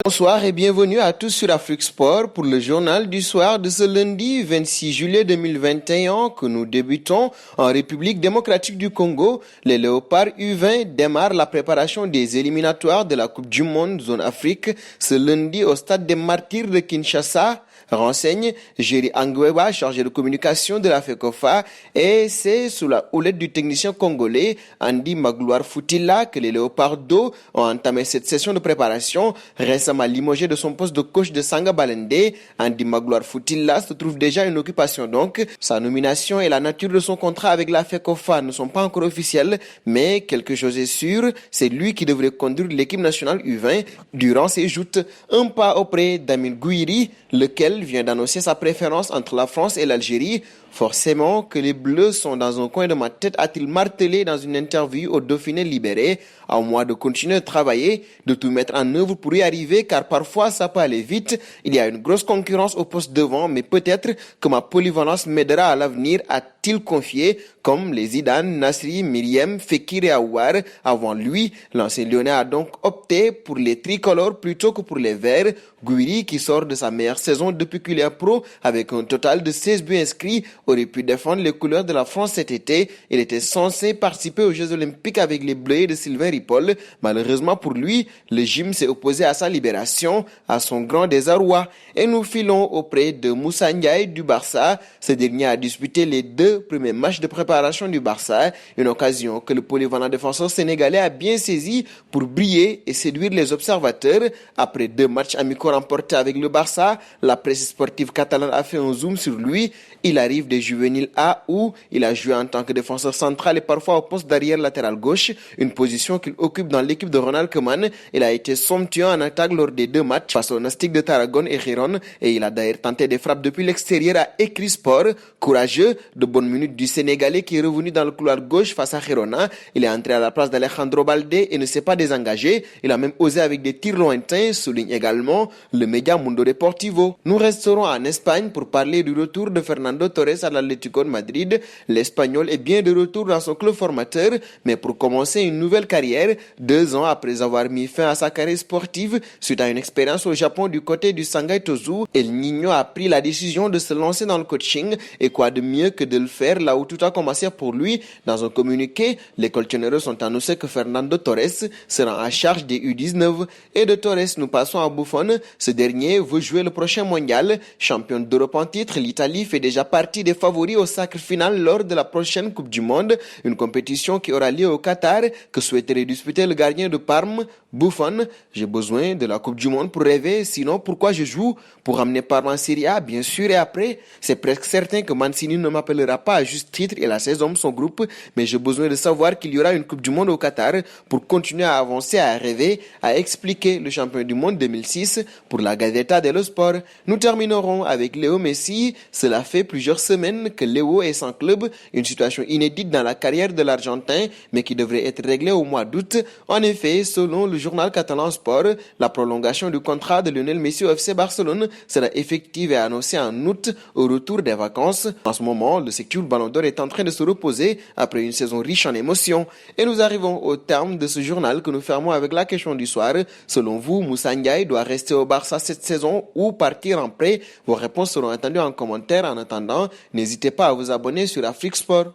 Bonsoir et bienvenue à tous sur Afrique Sport pour le journal du soir de ce lundi 26 juillet 2021 que nous débutons en République démocratique du Congo. Les Léopards U20 démarrent la préparation des éliminatoires de la Coupe du Monde Zone Afrique ce lundi au stade des Martyrs de Kinshasa. Renseigne Jerry Angweba, chargé de communication de la FECOFA, et c'est sous la houlette du technicien congolais Andy Magloire Foutila que les Léopards d'eau ont entamé cette session de préparation. Récemment limogé de son poste de coach de Sanga Balende, Andy Magloire Foutila se trouve déjà une occupation donc. Sa nomination et la nature de son contrat avec la FECOFA ne sont pas encore officielles, mais quelque chose est sûr, c'est lui qui devrait conduire l'équipe nationale U20 durant ses joutes. Un pas auprès d'Amin Gouiri, lequel vient d'annoncer sa préférence entre la France et l'Algérie. Forcément que les Bleus sont dans un coin de ma tête, a-t-il martelé dans une interview au Dauphiné libéré. À moi de continuer de travailler, de tout mettre en œuvre pour y arriver, car parfois ça peut aller vite. Il y a une grosse concurrence au poste devant, mais peut-être que ma polyvalence m'aidera à l'avenir, a-t-il confié, comme les Zidane, Nasri, Myriam, Fekir et Aouar. Avant lui, l'ancien Lyonnais a donc opté pour les tricolores plutôt que pour les verts. Gouiri, qui sort de sa meilleure saison depuis qu'il est pro, avec un total de 16 buts inscrits, aurait pu défendre les couleurs de la France cet été. Il était censé participer aux Jeux Olympiques avec les Bleus de Sylvain Ripoll. Malheureusement pour lui, le gym s'est opposé à sa libération, à son grand désarroi. Et nous filons auprès de Moussa Ndiaye du Barça. Ce dernier a disputé les 2 premiers matchs de préparation du Barça, une occasion que le polyvalent défenseur sénégalais a bien saisi pour briller et séduire les observateurs. Après 2 matchs amicaux remportés avec le Barça, la presse sportive catalane a fait un zoom sur lui. Il arrive des juvéniles A où il a joué en tant que défenseur central et parfois au poste d'arrière latéral gauche, une position qu'il occupe dans l'équipe de Ronald Koeman. Il a été somptueux en attaque lors des 2 matchs face au Nastic de Tarragone et Giron, et il a d'ailleurs tenté des frappes depuis l'extérieur à Écrit Sport. Courageux, de bonnes minutes du Sénégalais qui est revenu dans le couloir gauche face à Girona. Il est entré à la place d'Alejandro Balde et ne s'est pas désengagé. Il a même osé avec des tirs lointains, souligne également le média Mundo Deportivo. Nous resterons en Espagne pour parler du retour de Fernando Torres à l'Atlético de Madrid. L'Espagnol est bien de retour dans son club formateur, mais pour commencer une nouvelle carrière, 2 ans après avoir mis fin à sa carrière sportive suite à une expérience au Japon du côté du Shanghai Tozu, El Niño a pris la décision de se lancer dans le coaching. Et quoi de mieux que de le faire là où tout a commencé pour lui. Dans un communiqué, les colchoneros ont annoncé que Fernando Torres sera en charge des U19. Et de Torres, nous passons à Buffon. Ce dernier veut jouer le prochain mondial. Champion d'Europe en titre, l'Italie fait déjà partie des favoris au sacre final lors de la prochaine Coupe du Monde, une compétition qui aura lieu au Qatar, que souhaiterait disputer le gardien de Parme. Buffon: j'ai besoin de la Coupe du Monde pour rêver, sinon pourquoi je joue? Pour amener Parme en Serie A, bien sûr, et après, c'est presque certain que Mancini ne m'appellera pas à juste titre et à ses hommes, son groupe, mais j'ai besoin de savoir qu'il y aura une Coupe du Monde au Qatar pour continuer à avancer, à rêver, à expliquer le champion du monde 2006 pour la Gazzetta dello Sport. Nous terminerons avec Léo Messi. Cela fait plusieurs semaines que Léo est sans club, une situation inédite dans la carrière de l'Argentin, mais qui devrait être réglée au mois d'août. En effet, selon le journal catalan Sport, la prolongation du contrat de Lionel Messi au FC Barcelone sera effective et annoncée en août au retour des vacances. En ce moment, le secteur Ballon d'Or est en train de se reposer après une saison riche en émotions. Et nous arrivons au terme de ce journal que nous fermons avec la question du soir. Selon vous, Moussa Ndiaye doit rester au Barça cette saison ou partir en prêt? Vos réponses seront attendues en commentaire. En attendant, n'hésitez pas à vous abonner sur Afrique Sport.